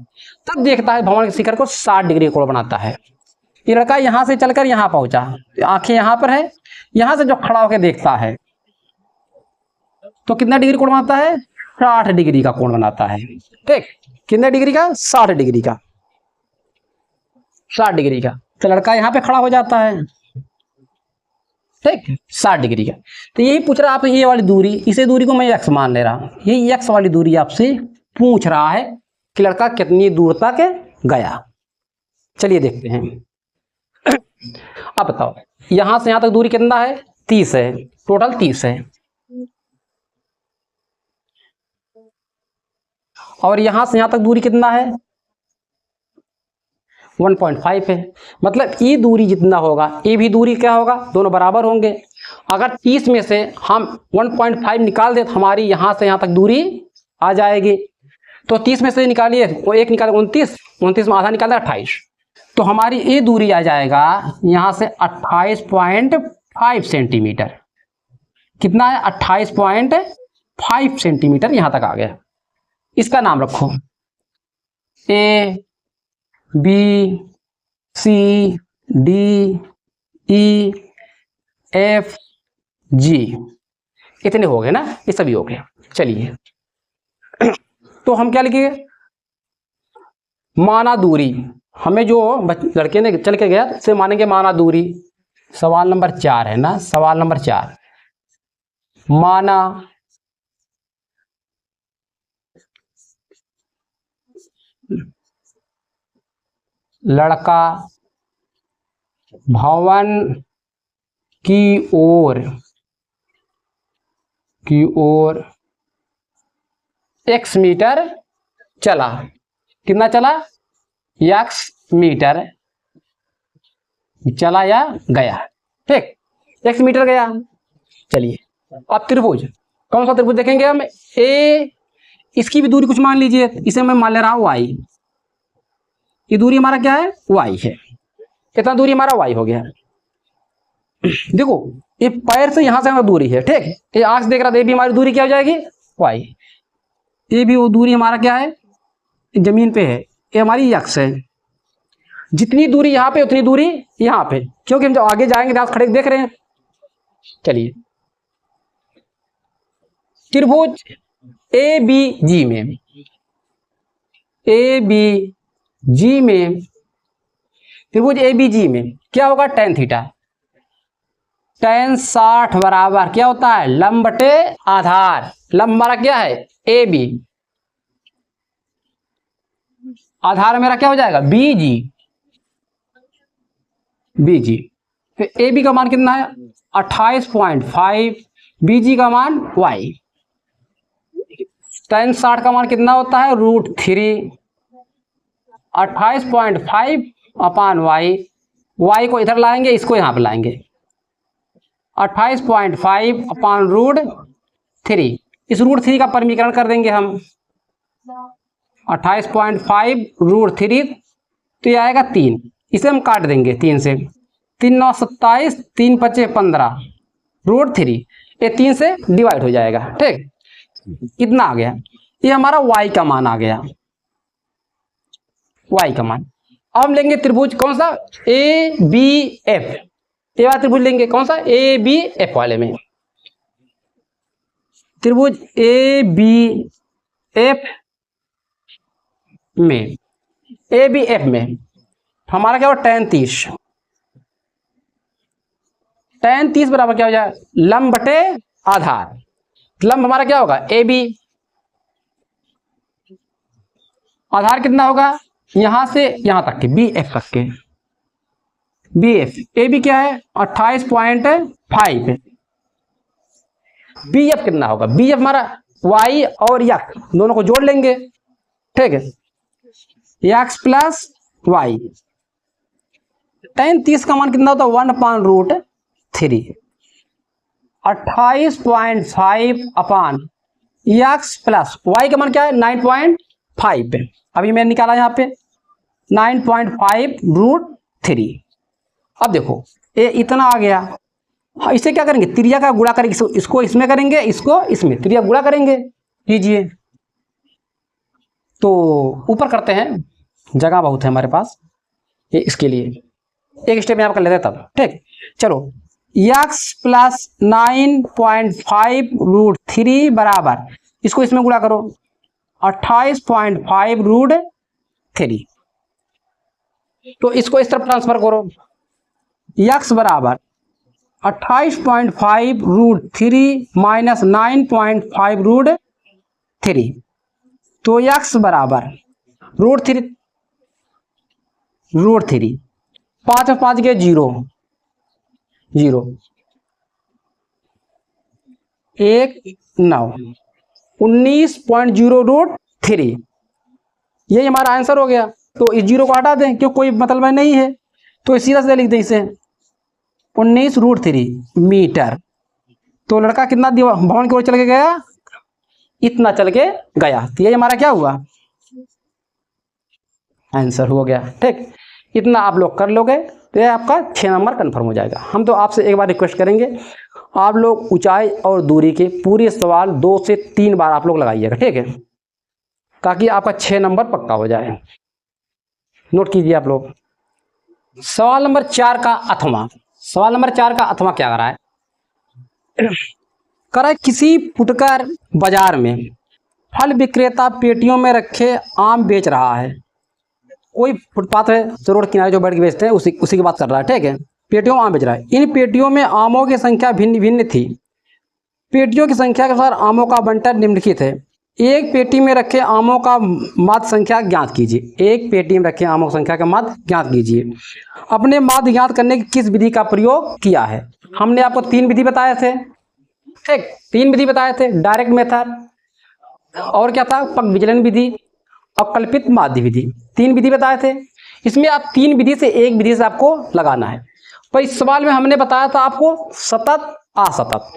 तब देखता है भवन के शिखर को 60 डिग्री कोण बनाता है। ये लड़का यहां से चलकर यहां पहुंचा, आंखें यहां पर है, यहां से जो खड़ा होकर देखता है तो कितना डिग्री कोण बनाता है, 60 डिग्री का कोण बनाता है। ठीक, कितने डिग्री का, 60 डिग्री का, 60 डिग्री का। तो लड़का यहां पे खड़ा हो जाता है, ठीक, 60 डिग्री का। तो यही पूछ रहा है आपसे, ये वाली दूरी, इसे दूरी को मैं एक्स मान ले रहा हूं, ये एक्स वाली दूरी आपसे पूछ रहा है कि लड़का कितनी दूर तक गया। चलिए देखते हैं। अब बताओ, यहां से यहां तक दूरी कितना है, 30 है, टोटल 30 है, और यहां से यहां तक दूरी कितना है, 1.5 है। मतलब ये दूरी जितना होगा ये भी दूरी क्या होगा, दोनों बराबर होंगे। अगर 30 में से हम 1.5 निकाल दे तो हमारी यहां से यहां तक दूरी आ जाएगी। तो 30 में से निकालिए, वो एक निकाले 29, 29 में आधा निकाले 28, तो हमारी ये दूरी आ जाएगा यहां से 28.5 सेंटीमीटर। कितना है, 28.5 सेंटीमीटर यहां तक आ गया। इसका नाम रखो A B C D E F G, इतने हो गए ना, ये सभी हो गए। चलिए तो हम क्या लिखेंगे, माना दूरी, हमें जो लड़के ने चल के गया से मानेंगे माना दूरी। सवाल नंबर 4 है ना, सवाल नंबर 4, माना लड़का भवन की ओर x मीटर चला। कितना चला, x मीटर चला या गया। ठीक, x मीटर गया। चलिए अब त्रिभुज, कौन सा त्रिभुज देखेंगे हम, ए, इसकी भी दूरी कुछ मान लीजिए, इसे मैं मान ले रहा हूं y। ये दूरी हमारा क्या है, y है, इतना दूरी हमारा y हो गया। देखो ये पैर से यहां से हमारा दूरी है, ठीक, ये आंख से देख रहा था, ये भी हमारी दूरी क्या हो जाएगी, y। ये भी वो दूरी हमारा क्या है, जमीन पे है, ये हमारी x है। जितनी दूरी यहाँ पे उतनी दूरी यहाँ पे, क्योंकि हम जब आगे जाएंगे तो खड़े देख रहे हैं। चलिए त्रिभुज ए बी जी में, ए बी जी में, त्रिभुज ए बी जी में क्या होगा, tan थीटा, tan 60 बराबर क्या होता है, लंब बटे आधार। लंब हमारा क्या है, ए बी, आधार मेरा क्या हो जाएगा, बी जी, बी जी। तो ए बी का मान कितना है, 28.5, बी जी का मान y, tan 60 का मान कितना होता है, √3, 28.5 अपान y, y को इधर लाएंगे, इसको यहां पर लाएंगे, 28.5 अपान √3, इस √3 का परमीकरण कर देंगे हम, 28.5 √3, तो ये आएगा 3, इसे हम काट देंगे 3 से, 3 9 27, 3 5 15, √3, ये 3 से डिवाइड हो जाएगा। ठीक, कितना आ गया, ये हमारा y का मान आ गया, y का मान। अब हम लेंगे त्रिभुज कौन सा, ए बी एफ, ये वाला त्रिभुज लेंगे, कौन सा, ए बी एफ वाले में, त्रिभुज ए बी एफ में, ए बी एफ में हमारा क्या होगा, tan 30, tan 30 बराबर क्या हो जाए, लंब बटे आधार। लंब हमारा क्या होगा, ए बी, आधार कितना होगा, यहां से यहां तक के, बी एफ तक के, बी एफ, ए बी क्या है 28.5, बी एफ कितना होगा, बी एफ हमारा y और x दोनों को जोड़ लेंगे, ठीक है, x प्लस वाई। tan 30 का मान कितना होता है, 1/√3, 28.5 अपान एक्स प्लस वाई का मान क्या है 9.5 पे, अभी मैंने निकाला यहाँ पे 9.5√3। अब देखो ये इतना आ गया। हाँ, इसे क्या करेंगे, त्रिज्या का गुणा करेंगे, इसको इसमें करेंगे, इसको इसमें, त्रिज्या गुणा करेंगे। कीजिए, तो ऊपर करते हैं, जगह बहुत है हमारे पास, ये इसके लिए एक स्टेप यहाँ कर लेते हैं तब। ठीक, चलो x प्लस 9.5√3 बराबर, इसको इसमें गुणा करो 28.5√3। तो इसको इस तरफ ट्रांसफर करो, x बराबर 28.5√3 माइनस 9.5√3, तो x बराबर √3, 5 और 5 के 0, 0, 1, 9, 19.0√3, यही हमारा आंसर हो गया। तो इस 0 को हटा दें, क्यों कोई मतलब नहीं है, तो सीधा सीधा लिख दें इसे 19√3 मीटर। तो लड़का कितना भवन की ओर चल के गया, इतना चल के गया। तो ये हमारा क्या हुआ, आंसर हो गया। ठीक, इतना आप लोग कर लोगे तो ये आपका 6 नंबर कन्फर्म हो जाएगा। हम तो आपसे एक बार रिक्वेस्ट करेंगे, आप लोग ऊंचाई और दूरी के पूरे सवाल 2 से 3 बार आप लोग लगाइएगा, ठीक है, ताकि आपका 6 नंबर पक्का हो जाए। नोट कीजिए आप लोग। सवाल नंबर 4 का अथवा, सवाल नंबर 4 का अथवा क्या करा है, किसी फुटकर बाजार में फल विक्रेता पेटियों में रखे आम बेच रहा है। कोई फुटपाथ है, रोड किनारे जो बैठ के बेचते हैं, उसी की बात कर रहा है। ठीक है, पेटियों में आम बेच रहा है। इन पेटियों में आमों की संख्या भिन्न भिन्न थी। पेटियों की संख्या के अनुसार आमों का बंटन निम्नलिखित है। एक पेटी में रखे आमों का माध्य संख्या ज्ञात कीजिए। एक पेटी में रखे आमों की संख्या का माध्य ज्ञात कीजिए। अपने माध्य ज्ञात करने की किस विधि का प्रयोग किया है। हमने आपको 3 विधि बताए थे, ठीक, 3 विधि बताए थे, डायरेक्ट मेथड, और क्या था, पग विचलन विधि और कल्पित माध्य विधि। 3 विधि बताए थे। इसमें आप 3 विधि से एक विधि से आपको लगाना है। पर इस सवाल में हमने बताया था आपको सतत असतत।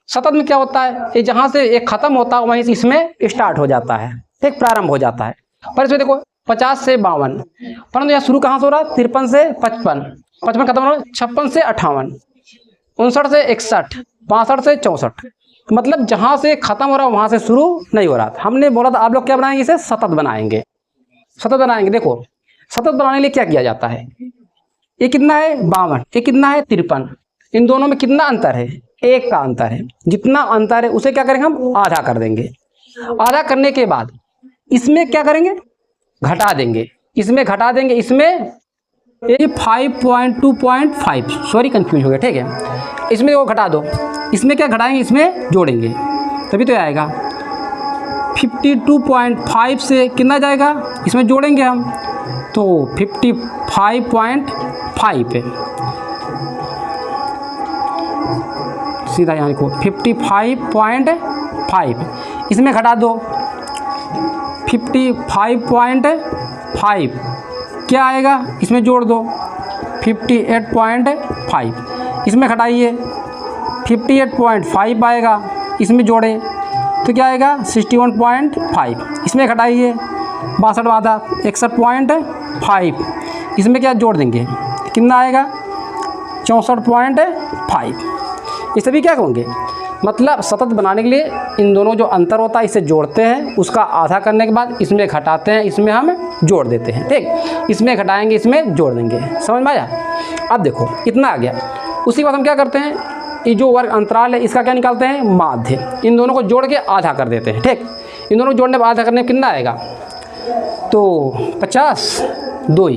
सतत में क्या होता है, ये जहां से एक खत्म होता है वहीं से इसमें स्टार्ट हो जाता है, ठीक, प्रारंभ हो जाता है। पर इसमें देखो 50 से 52, परंतु यहाँ शुरू कहाँ से हो रहा है, 53 से 55, 55 खत्म हो रहा है, 56 से 58, 59 से 61, 62 से 64। मतलब जहां से खत्म हो रहा है वहां से शुरू नहीं हो रहा था। हमने बोला था आप लोग क्या बनाएंगे, इसे सतत बनाएंगे, सतत बनाएंगे। देखो सतत बनाने के लिए क्या किया जाता है, ये कितना है 52, ये कितना है 53, इन दोनों में कितना अंतर है, 1 का अंतर है। जितना अंतर है उसे क्या करेंगे, हम आधा कर देंगे। आधा करने के बाद इसमें क्या करेंगे, घटा देंगे, इसमें घटा देंगे, इसमें ये 5.2.5, सॉरी कंफ्यूज हो गया, ठीक है, इसमें वो घटा दो, इसमें क्या घटाएंगे, इसमें जोड़ेंगे, तभी तो आएगा 52.5 से कितना जाएगा, इसमें जोड़ेंगे हम तो 55.5 पे, सीधा यहाँ लिखो 55.5, इसमें घटा दो 55.5, क्या आएगा, इसमें जोड़ दो 58.5, इसमें घटाइए 58.5 आएगा, इसमें जोड़े तो क्या आएगा 61.5, इसमें घटाइए 62 आधा 61.5, इसमें क्या जोड़ देंगे, कितना आएगा 64.5। ये सभी क्या होंगे, मतलब सतत बनाने के लिए इन दोनों जो अंतर होता है इसे जोड़ते हैं, उसका आधा करने के बाद इसमें घटाते हैं, इसमें हम जोड़ देते हैं, ठीक, इसमें घटाएंगे, इसमें जोड़ देंगे, समझ में आया। अब देखो इतना आ गया, उसी के बाद हम क्या करते हैं, ये जो वर्ग अंतराल है इसका क्या निकालते हैं, माध्य, इन दोनों को जोड़ के आधा कर देते हैं, ठीक, इन दोनों को जोड़ने पर आधा करने में कितना आएगा, तो 50 2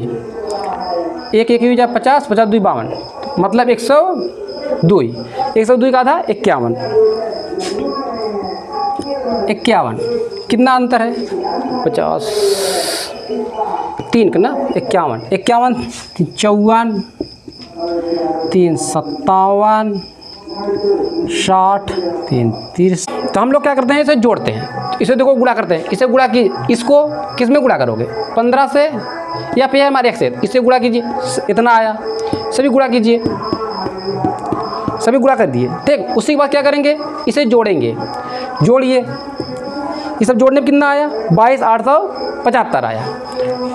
एक एक हो जाए 50 50 2 52, मतलब 102, 102 का आधा 51, 51 कितना अंतर है 50 3 का ना 51, 51 54 3 57 60 3 30। तो हम लोग क्या करते हैं, इसे जोड़ते हैं, इसे देखो गुणा करते हैं, इसे गुणा की, इसको किस में गुणा करोगे 15 से या फिर हमारे 1 से, इसे गुणा कीजिए, इतना आया, सभी गुणा कीजिए, सभी गुणा कर दिए, ठीक। उसी के बाद क्या करेंगे, इसे जोड़ेंगे, जोड़िए ये सब जोड़ने में कितना आया? 22,875 आया।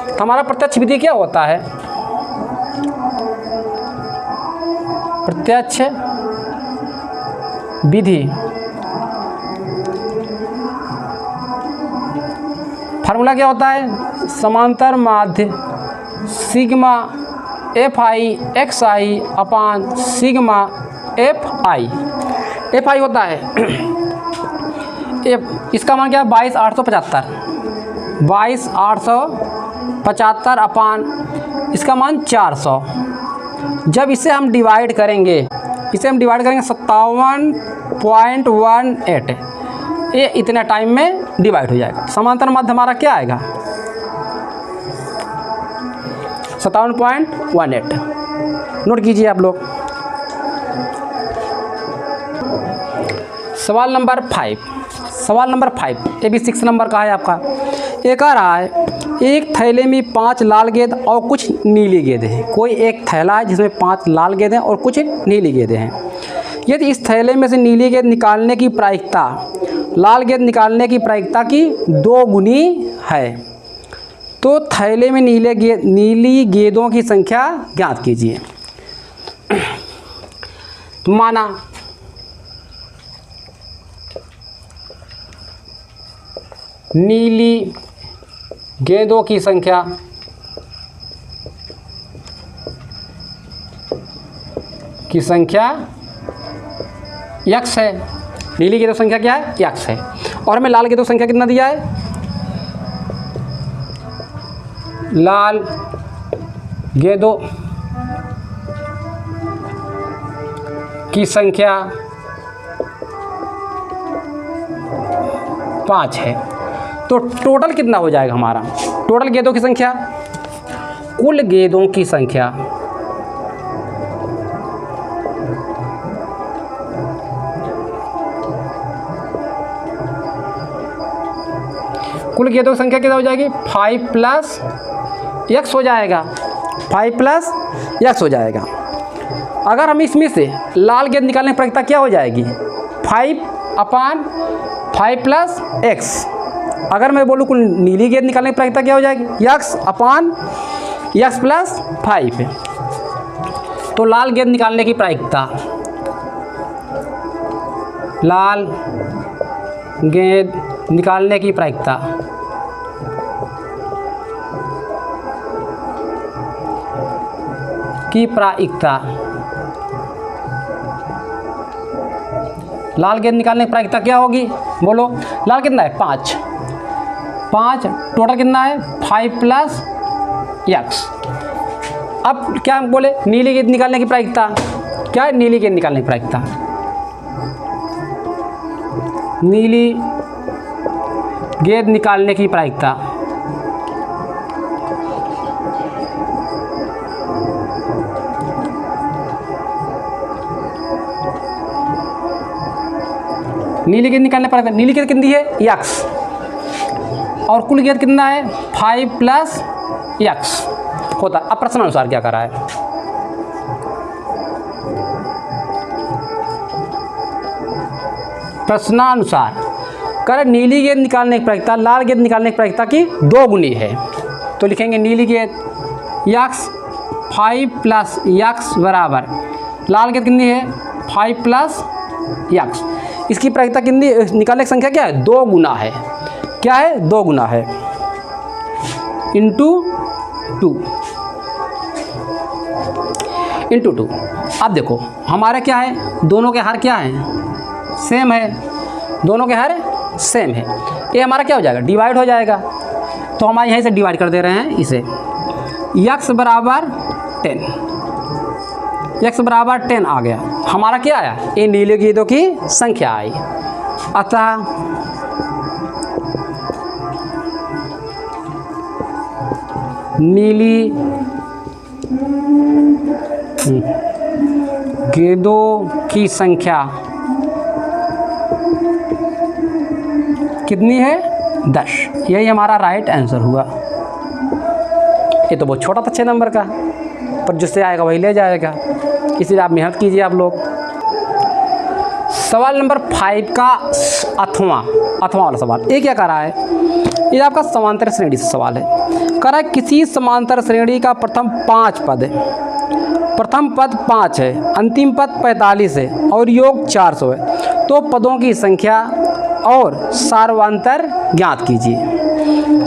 तो हमारा प्रत्यक्ष विधि क्या होता है? प्रत्यक्ष विधि फार्मूला क्या होता है? समांतर माध्य सिग्मा FI XI अपान सिग्मा FI। FI होता है इसका मान क्या है? 22,875। 22,875 अपान इसका मान 400। जब इसे हम डिवाइड करेंगे 57.18, ये इतने टाइम में डिवाइड हो जाएगा। समांतर माध्य हमारा क्या आएगा? 57.18। नोट कीजिए आप लोग। सवाल नंबर 5 ये भी 6 नंबर का है आपका। एक आ रहा है, एक थैले में 5 लाल गेंद और कुछ नीली गेंदें हैं। कोई एक थैला है जिसमें 5 लाल गेंदें और कुछ नीली गेंदें हैं। यदि इस थैले में से नीली गेंद निकालने की प्रायिकता लाल गेंद निकालने की प्रायिकता की 2 गुनी है, तो थैले में नीली गेंदों की संख्या ज्ञात कीजिए। तो माना नीली गेंदों की संख्या x है। नीली गेंदों की संख्या क्या है? x है। और हमें लाल गेंदों की संख्या कितना दिया है? लाल गेंदों की संख्या 5 है। तो टोटल कितना हो जाएगा हमारा? टोटल गेंदों की संख्या, कुल गेंदों की संख्या कितना हो जाएगी? 5 + x हो जाएगा। 5 + x हो जाएगा। अगर हम इसमें से लाल गेंद निकालने की प्रायिकता क्या हो जाएगी? 5/5 + x। अगर मैं बोलूँ कुल नीली गेंद निकालने की प्रायिकता क्या हो जाएगी? x/x + 5। तो लाल गेंद निकालने की प्रायिकता, लाल गेंद निकालने की प्रायिकता लाल गेंद निकालने की प्रायिकता क्या होगी? बोलो। लाल कितना है? 5। टोटल कितना है? 5 + x। अब क्या हम बोले? नीली गेंद निकालने की प्रायिकता क्या है? नीली गेंद निकालने की प्रायिकता, नीली गेंद निकालने की प्रायिकता नीली गेंद निकालने पर नीली गेंद कितनी है? x। और कुल गेंद कितना है? 5 + x होता। अब प्रश्नानुसार क्या करा है? प्रश्नानुसार कर नीली गेंद निकालने की प्रायिकता लाल गेंद निकालने की प्रायिकता की 2 गुनी है। तो लिखेंगे नीली गेंद x 5 + x बराबर लाल गेंद कितनी है? 5 + x। इसकी प्रायिकता कितनी निकालने की संख्या क्या है? 2 गुना है। क्या है? 2 गुना है इंटू 2। अब देखो हमारा क्या है? दोनों के हर क्या है? सेम है। दोनों के हर सेम है। ये हमारा क्या हो जाएगा? डिवाइड हो जाएगा। तो हमारे यहीं से डिवाइड कर दे रहे हैं इसे। x बराबर 10 आ गया। हमारा क्या आया? ये नीले गेंदों की संख्या आई। अतः नीली गेंदों की संख्या कितनी है? 10। यही हमारा राइट आंसर हुआ। ये तो बहुत छोटा था 6 नंबर का, पर जिससे आएगा वही ले जाएगा। इसलिए आप मेहनत कीजिए आप लोग। सवाल नंबर 5 का अथवा वाला सवाल, ये क्या कर रहा है, ये आपका समांतर श्रेणी से सवाल है। कह रहा है किसी समांतर श्रेणी का प्रथम 5 पद है, प्रथम पद 5 है, अंतिम पद 45 है और योग 400 है, तो पदों की संख्या और सार्वंतर ज्ञात कीजिए।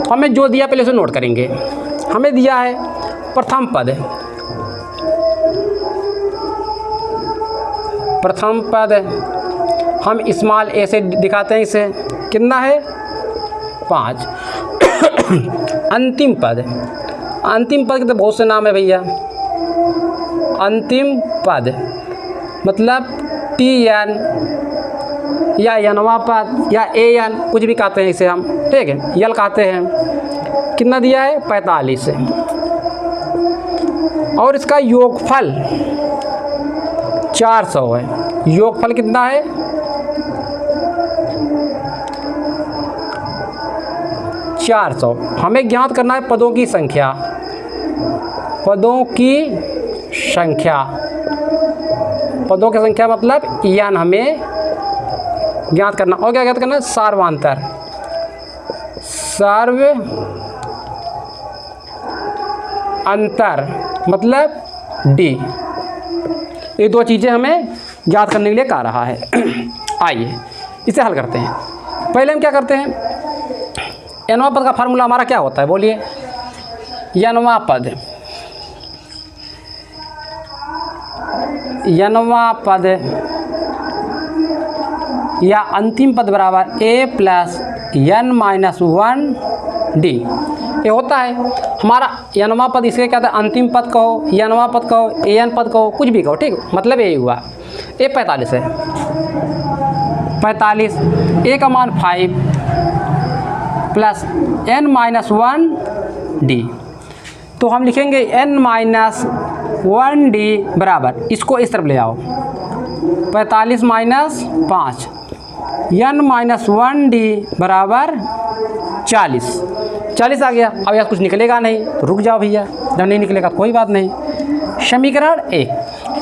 हमें जो दिया पहले उसे नोट करेंगे। हमें दिया है प्रथम पद है, प्रथम पद है, हम स्मॉल ए से दिखाते हैं इसे, कितना है 5। अंतिम पद है, अंतिम पद के तो बहुत से नाम है भैया। अंतिम पद मतलब TN या यनवा पद या AN, कुछ भी कहते हैं इसे हम, ठीक है, यल कहते हैं। कितना दिया है 45 है और इसका योगफल 400 है। योगफल कितना है 400। हमें ज्ञात करना है पदों की संख्या, पदों की संख्या, पदों की संख्या मतलब यान हमें ज्ञात करना। और क्या ज्ञात करना है सार्वांतर, सार्व अंतर मतलब D। ये दो चीज़ें हमें ज्ञात करने के लिए कह रहा है। आइए इसे हल करते हैं। पहले हम क्या करते हैं, एनवा पद का फार्मूला हमारा क्या होता है बोलिए, यनवा पद, यनवा पद या अंतिम पद बराबर A plus N minus 1D। ये होता है हमारा यनवा पद, इसके क्या था, अंतिम पद कहो, यनवा पद कहो, AN पद कहो, कुछ भी कहो, ठीक, मतलब यही हुआ। ये 45 है, 45, A का मान 5 प्लस N माइनस 1D। तो हम लिखेंगे N माइनस 1D बराबर, इसको इस तरफ ले आओ, 45 माइनस 5, N माइनस 1D बराबर 40। 40 आ गया। अब यहाँ कुछ निकलेगा नहीं तो रुक जाओ भैया, जब नहीं निकलेगा कोई बात नहीं। समीकरण 1।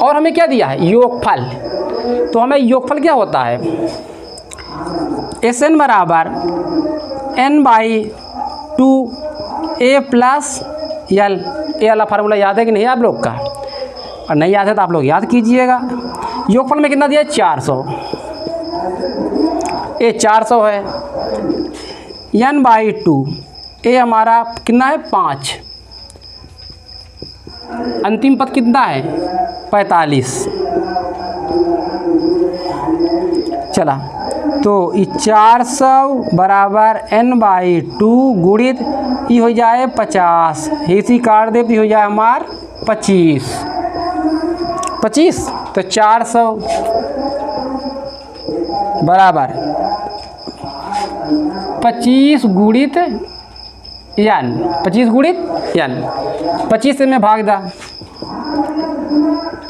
और हमें क्या दिया है योगफल, तो हमें योगफल क्या होता है, SN बराबर N/2A प्लस L। ये वाला फार्मूला याद है कि नहीं आप लोग का, और नहीं याद है तो आप लोग याद कीजिएगा। योगफल में कितना दिया है 400, ये 400 है, N/2, ये हमारा कितना है 5, अंतिम पद कितना है 45। चला तो ये 400 बराबर N/2 गुणित ये हो जाए 50, इसी काट दे तो हो जाए हमार 25, तो 400 बराबर 25 गुणित N, 25 गुणित N, 25 से मैं भाग दा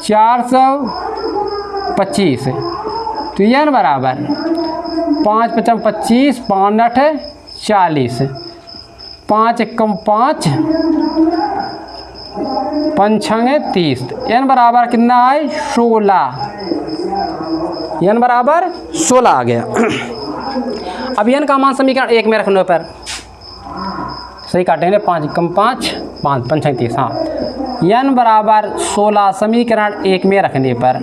425, तो N बराबर 5 × 25, 5 × 8 40, 5 × 5 5 × 30, N बराबर कितना है 16, N बराबर 16 आ गया। अब N का मान समीकरण 1 में रखने पर सही काटेंगे, 5 × 5 5 5 × 30, हाँ, N बराबर 16 समीकरण 1 में रखने पर,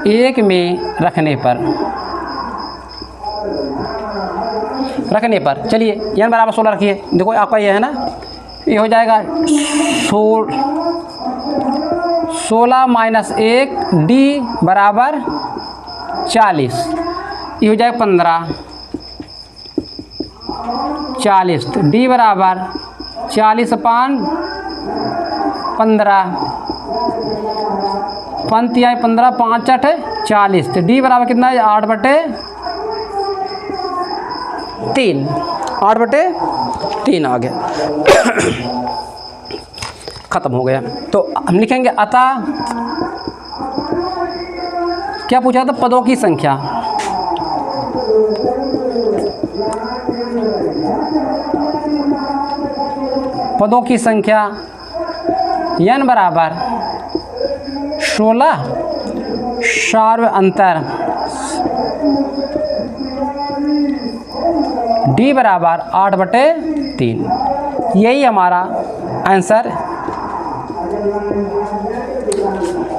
1 में रखने पर चलिए N बराबर 16 रखिए। देखो आपका ये है ना, ये हो जाएगा 16 माइनस 1 D बराबर 40, ये हो जाएगा 15, 40, तो D बराबर 40/15, 15 5 8 40, तो D बराबर कितना है 8/3, 8/3 आ गया। ख़त्म हो गया। तो हम लिखेंगे अतः, क्या पूछा था, पदों की संख्या, पदों की संख्या N बराबर 16 सार्व अंतर डी बराबर 8/3। यही हमारा आंसर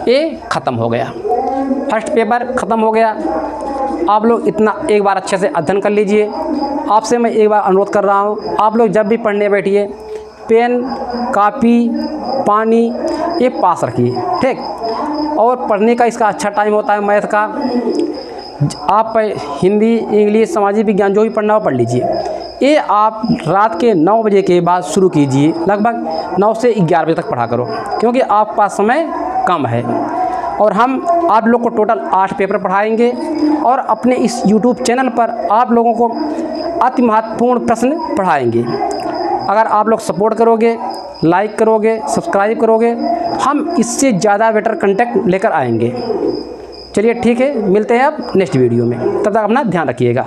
ए ख़त्म हो गया। फर्स्ट पेपर ख़त्म हो गया। आप लोग इतना एक बार अच्छे से अध्ययन कर लीजिए। आपसे मैं एक बार अनुरोध कर रहा हूँ, आप लोग जब भी पढ़ने बैठिए पेन, कापी, पानी ये पास रखिए, ठीक। और पढ़ने का इसका अच्छा टाइम होता है मैथ का। आप हिंदी, इंग्लिश, सामाजिक विज्ञान जो भी पढ़ना हो पढ़ लीजिए। ये आप रात के 9 बजे के बाद शुरू कीजिए, लगभग 9 से 11 बजे तक पढ़ा करो, क्योंकि आपके पास समय कम है। और हम आप लोग को टोटल 8 पेपर पढ़ाएंगे और अपने इस YouTube चैनल पर आप लोगों को अति महत्वपूर्ण प्रश्न पढ़ाएंगे। अगर आप लोग सपोर्ट करोगे, लाइक करोगे, सब्सक्राइब करोगे, हम इससे ज़्यादा बेटर कंटेंट लेकर आएंगे। चलिए ठीक है, मिलते हैं अब नेक्स्ट वीडियो में। तब तक अपना ध्यान रखिएगा।